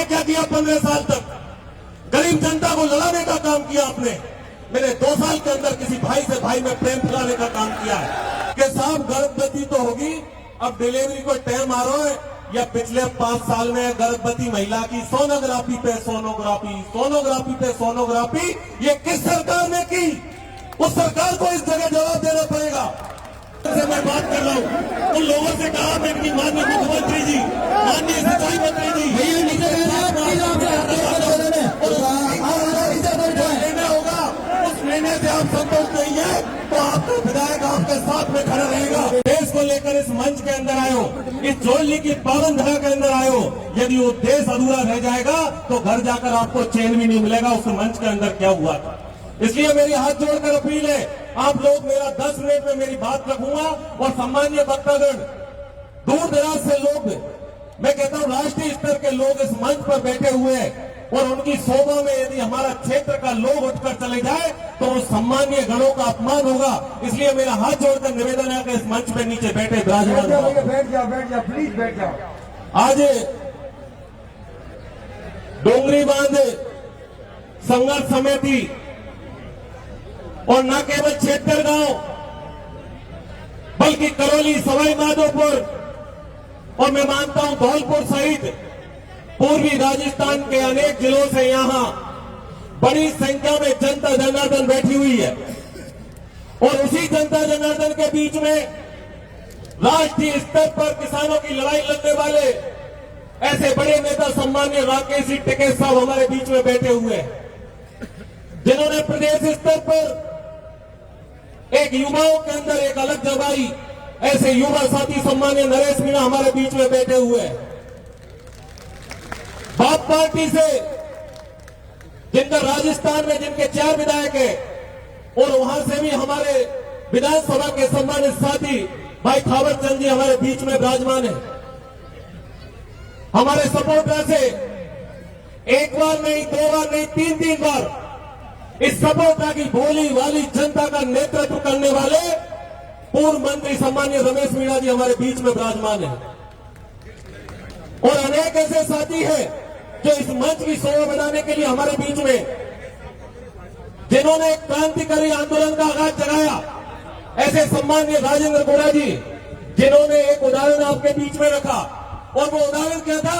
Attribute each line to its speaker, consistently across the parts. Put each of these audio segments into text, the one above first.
Speaker 1: क्या किया 15 साल तक? गरीब जनता को लड़ाने का काम किया आपने। मैंने 2 साल के अंदर किसी भाई से भाई में प्रेम फैलाने का काम किया है कि साहब गर्भवती तो होगी, अब डिलीवरी को टाइम आ रहा है, या पिछले 5 साल में गर्भवती महिला की सोनोग्राफी पे सोनोग्राफी, सोनोग्राफी पे सोनोग्राफी, ये किस सरकार ने की? उस सरकार को इस जगह जवाब देना पड़ेगा। से मैं बात कर रहा हूँ उन लोगों से कहा मैं कि माननीय मुख्यमंत्री जी, माननीय सिंचाई मंत्री जी, लेना होगा, उस निर्णय से आप संतोष नहीं है तो आपका विधायक आपके साथ में खड़ा रहेगा। देश को लेकर इस मंच के अंदर आए हो, इस जोड़ली की पावन धरा के अंदर आए हो, यदि वो देश अधूरा रह जाएगा तो घर जाकर आपको चैन भी नहीं मिलेगा उस मंच के अंदर क्या हुआ था। इसलिए मेरी हाथ जोड़कर अपील है, आप लोग मेरा 10 मिनट में मेरी बात रखूंगा और सम्मानीय वक्तागण, दूर दराज से लोग, मैं कहता हूं राष्ट्रीय स्तर के लोग इस मंच पर बैठे हुए हैं और उनकी शोभा में यदि हमारा क्षेत्र का लोग उठकर चले जाए तो उस सम्मानीय गणों का अपमान होगा। इसलिए मेरा हाथ जोड़कर निवेदन है कि इस मंच पे नीचे बैठे विराजमान
Speaker 2: बैठ जाओ प्लीज बैठ जाओ।
Speaker 1: आज डोंगरी बांध संघर्ष समिति और न केवल क्षेत्र गांव बल्कि करौली, सवाई माधोपुर और मैं मानता हूं धौलपुर सहित पूर्वी राजस्थान के अनेक जिलों से यहां बड़ी संख्या में जनता जनार्दन बैठी हुई है और उसी जनता जनार्दन के बीच में राष्ट्रीय स्तर पर किसानों की लड़ाई लड़ने वाले ऐसे बड़े नेता सम्मान्य राकेश जी टिकैत साहब हमारे बीच में बैठे हुए हैं, जिन्होंने प्रदेश स्तर पर एक युवाओं के अंदर एक अलग जगाई। ऐसे युवा साथी सम्मान्य नरेश मीणा हमारे बीच में बैठे हुए हैं, बाप पार्टी से जिनका राजस्थान में जिनके 4 विधायक हैं और वहां से भी हमारे विधानसभा के सम्मानित साथी भाई थावर चंद जी हमारे बीच में विराजमान है। हमारे सपोर्टर से एक बार नहीं, 2 बार नहीं, 3 बार इस सपोर्टर की भोली वाली जनता का नेतृत्व करने वाले पूर्व मंत्री सम्मान्य रमेश मीणा जी हमारे बीच में विराजमान है और अनेक ऐसे साथी हैं जो इस मंच की शोभा बढ़ाने के लिए हमारे बीच में, जिन्होंने एक क्रांतिकारी आंदोलन का आगाज जगाया, ऐसे सम्मान्य राजेंद्र गोड़ा जी, जिन्होंने एक उदाहरण आपके बीच में रखा और वो उदाहरण क्या था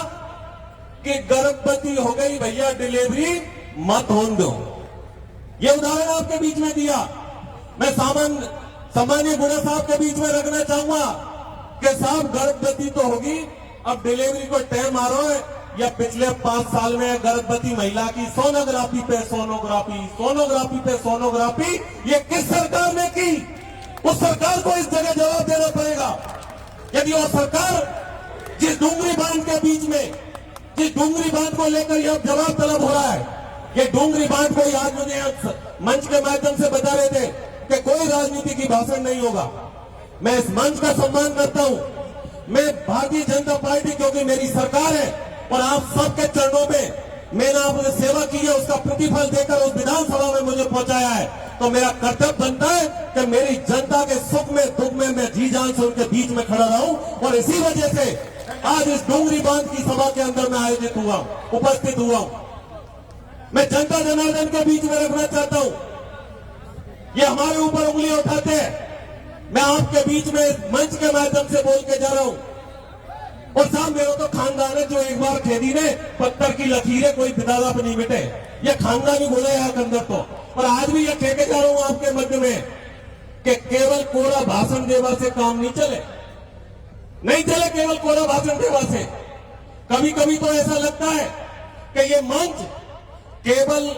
Speaker 1: कि गर्भवती हो गई भैया, डिलीवरी मत होने दो। ये उदाहरण आपके बीच में दिया। मैं सामान्य गुणा साहब के बीच में रखना चाहूंगा कि साहब गर्भवती तो होगी, अब डिलीवरी को टाइम आ रहा है, या पिछले 5 साल में गर्भवती महिला की सोनोग्राफी पे सोनोग्राफी, सोनोग्राफी पे सोनोग्राफी, ये किस सरकार ने की? उस सरकार को इस जगह जवाब देना पड़ेगा। यदि वो सरकार जिस डूंगरी बांध के बीच में, जिस डूंगरी बांध को लेकर यह जवाब तलब हो रहा है, ये डूंगरी बांध को आज मुझे मंच के माध्यम से बता रहे थे कि कोई राजनीति की भाषण नहीं होगा। मैं इस मंच का सम्मान करता हूं। मैं भारतीय जनता पार्टी, क्योंकि मेरी सरकार है और आप सबके चरणों में मैंने आपने सेवा की है, उसका प्रतिफल देकर उस विधानसभा में मुझे पहुंचाया है, तो मेरा कर्तव्य बनता है कि मेरी जनता के सुख में दुख में मैं जी जान से उनके बीच में खड़ा रहूं। और इसी वजह से आज इस डोंगरी बांध की सभा के अंदर मैं आयोजित हुआ, उपस्थित हुआ हूं। मैं जनता जनार्दन के बीच में रखना चाहता हूं, ये हमारे ऊपर उंगलियां उठाते हैं, मैं आपके बीच में इस मंच के माध्यम से बोल के जा रहा हूं। और साहब मेरा तो खानदान है जो एक बार खेदी ने पत्थर की लकीरें कोई दादा पर नहीं मिटे, ये खानदान ही बोले यहाँ के अंदर तो। और आज भी ये कह के जा रहा हूं आपके मध्य में कि केवल कोरा भाषण देवा से काम नहीं चले, नहीं चले केवल कोरा भाषण देवा से। कभी कभी तो ऐसा लगता है कि ये मंच केवल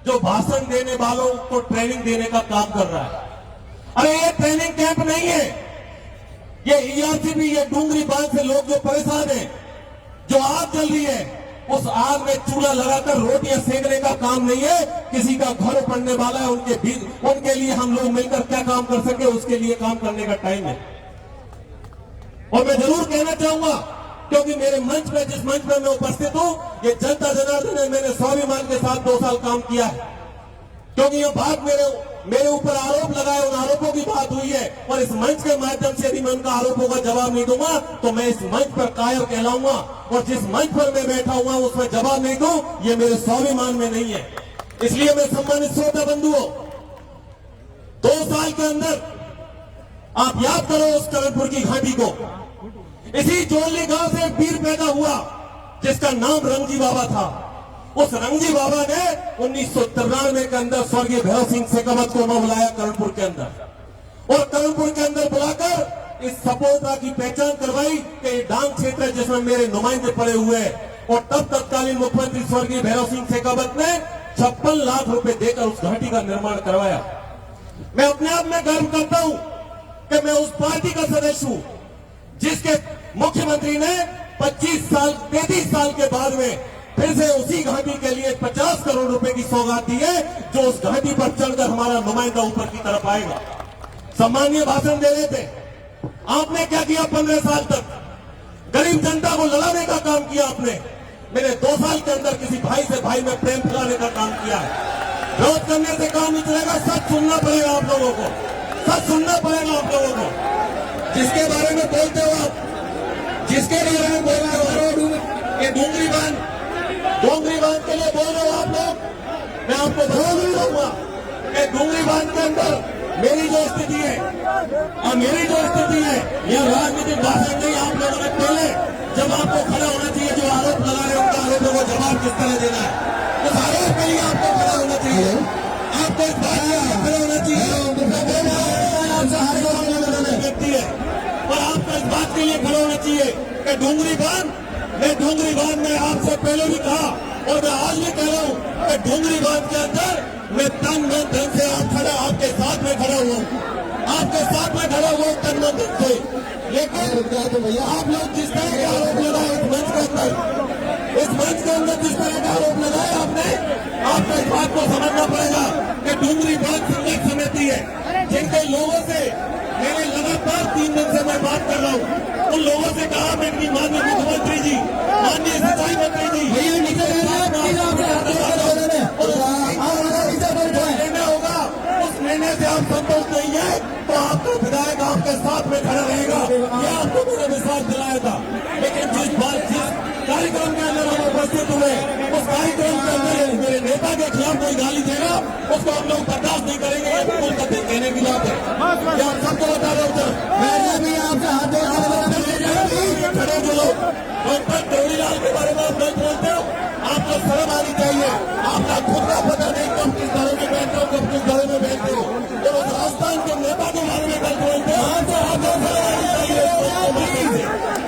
Speaker 1: जो भाषण देने वालों को ट्रेनिंग देने का काम कर रहा है। अरे ये ट्रेनिंग कैंप नहीं है, ये ईआरसीबी, ये डूंगरी बांध से लोग जो परेशान हैं, जो आग जल रही है, उस आग में चूल्हा लगाकर रोटियां सेकने का काम नहीं है। किसी का घर पड़ने वाला है, उनके लिए हम लोग मिलकर क्या काम कर सके, उसके लिए काम करने का टाइम है। और मैं जरूर कहना चाहूंगा, क्योंकि मेरे मंच पे, जिस मंच पे मैं उपस्थित हूं, ये जनता जनार्दन है, मैंने स्वाभिमान के साथ 2 साल काम किया है, क्योंकि ये बात मेरे मेरे ऊपर आरोप लगाए, उन आरोपों की बात हुई है, और इस मंच के माध्यम से यदि मैं उनका आरोपों का जवाब नहीं दूंगा तो मैं इस मंच पर कायर कहलाऊंगा, और जिस मंच पर मैं बैठा हुआ उसमें जवाब नहीं दूं, ये मेरे स्वाभिमान में नहीं है। इसलिए मैं सम्मानित श्रोता बंधुओं, 2 साल के अंदर आप याद करो उस कर्णपुर की घाटी को। इसी जोली गांव से एक वीर पैदा हुआ जिसका नाम रंगजी बाबा था। उस रंगजी बाबा ने 1993 के अंदर स्वर्गीय भैरव सिंह शेखावत को बुलाया कर्णपुर के अंदर, और कर्णपुर के अंदर बुलाकर इस सपोता की पहचान करवाई कि ये डांग क्षेत्र है जिसमें मेरे नुमाइंदे पड़े हुए हैं। और तब तत्कालीन मुख्यमंत्री स्वर्गीय भैरव सिंह शेखावत ने 56 लाख रुपए देकर उस घाटी का निर्माण करवाया। मैं अपने आप में गर्व करता हूं कि मैं उस पार्टी का सदस्य हूं जिसके मुख्यमंत्री ने 33 साल के बाद में फिर से उसी घाटी के लिए 50 करोड़ रुपए की सौगात दी है, जो उस घाटी पर चढ़कर हमारा नुमाइंदा ऊपर की तरफ आएगा। सम्मानीय भाषण दे रहे थे, आपने क्या किया 15 साल तक? गरीब जनता को लड़ाने का काम किया आपने। मैंने 2 साल के अंदर किसी भाई से भाई में प्रेम फैलाने का काम किया है। विरोध करने से काम नहीं चलेगा, सच सुनना पड़ेगा आप लोगों को, सच सुनना पड़ेगा आप लोगों को। जिसके बारे में बोलते हो आप, जिसके बारे में बोलते हो, ये डूंगरी बांध के लिए बोल रहे हो आप लोग। मैं आपको बता दूंगा कि डूंगरी बांध के अंदर मेरी जो स्थिति है और मेरी जो स्थिति है, यह राजनीतिक भाषण नहीं। आप लोगों ने पहले जब आपको खड़ा होना चाहिए, जो आरोप लगा रहे हैं उनका आरोपों को जवाब किस तरह देना है, उस आरोप के लिए आपको खड़ा होना चाहिए। आपको इस बात में खड़ा होना चाहिए व्यक्ति है, और आपको इस बात के लिए खड़ा होना चाहिए कि डूंगरी बांध में आपसे पहले भी कहा और मैं आज भी कह रहा हूं कि डूंगरी बांध के अंदर मैं तन मन धन से आपके साथ में खड़ा हुआ हूं, आपके साथ में खड़ा हुआ तन मन धन से। लेकिन भैया आप लोग जिस तरह के आरोप लगाए इस मंच के अंदर जिस तरह का आरोप लगाए आपने, आपको इस बात को समझना पड़ेगा कि डूंगरी बांध संघर्ष समिति है, जिनके लोगों से मैंने लगातार 3 दिन से मैं बात कर रहा हूं। उन लोगों से कहा मैं कि माननीय मुख्यमंत्री जी, माननीय सिंचाई मंत्री जी, निर्णय होगा, उस निर्णय से आप संतुष्ट नहीं है तो आपका विधायक आपके साथ में खड़ा रहेगा, यह आपको मैंने विश्वास दिलाया था। लेकिन जिस कार्यक्रम के अंदर हम उपस्थित हुए, उस कार्यक्रम के अंदर मेरे नेता के खिलाफ कोई गाली देगा, उसको हम लोग बर्दाश्त नहीं करेंगे। ये बिल्कुल कभी कहने की बात है, क्या आप सबको बता रहे हो। खड़े जो लोग गौरीलाल के बारे में आप गलत बोलते हो, आपको शर्म आनी चाहिए। आपका खुद का पता नहीं कब किस बारे में बैठते हो, कब किस बारे में बैठते हो, और उस राजस्थान के नेता के बारे में गलत बोलते हो, आपको शर्म आनी चाहिए।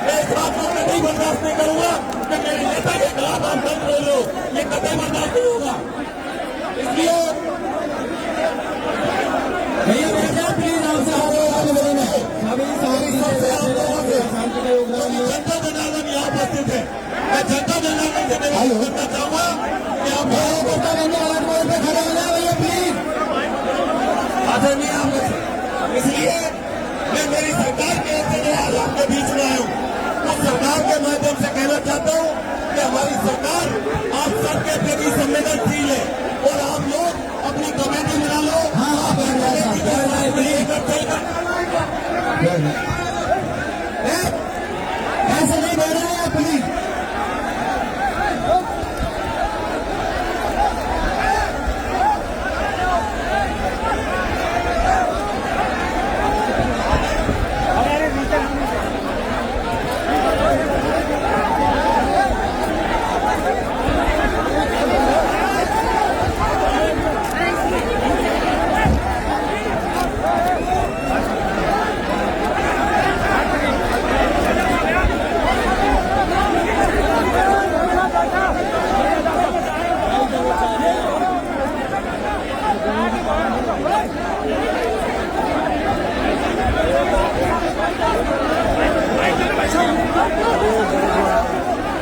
Speaker 1: मैं इस बात को नहीं बर्दाश्त नहीं करूंगा कि मेरे नेता के खिलाफ आप गलत बोल रहे हो, ये कभी बर्दाश्त नहीं होगा। इसलिए जनता जनार्दन यहाँ उपस्थित है, मैं जनता जनार्दन से निवेदन करना चाहूंगा कि आप खड़े हो जाए भैया प्लीज। आदरणीय आप, इसलिए मैं मेरी सरकार के ओर से आज आपके बीच में आया हूँ। उस सरकार के माध्यम से कहना चाहता हूँ कि हमारी सरकार आप सबके प्रति संवेदनशील है, और आप लोग अपनी कमेटी बना लो। ऐसे नहीं बोल रहे हैं प्लीज।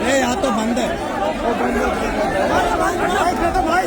Speaker 3: यहाँ तो बंद है। भाई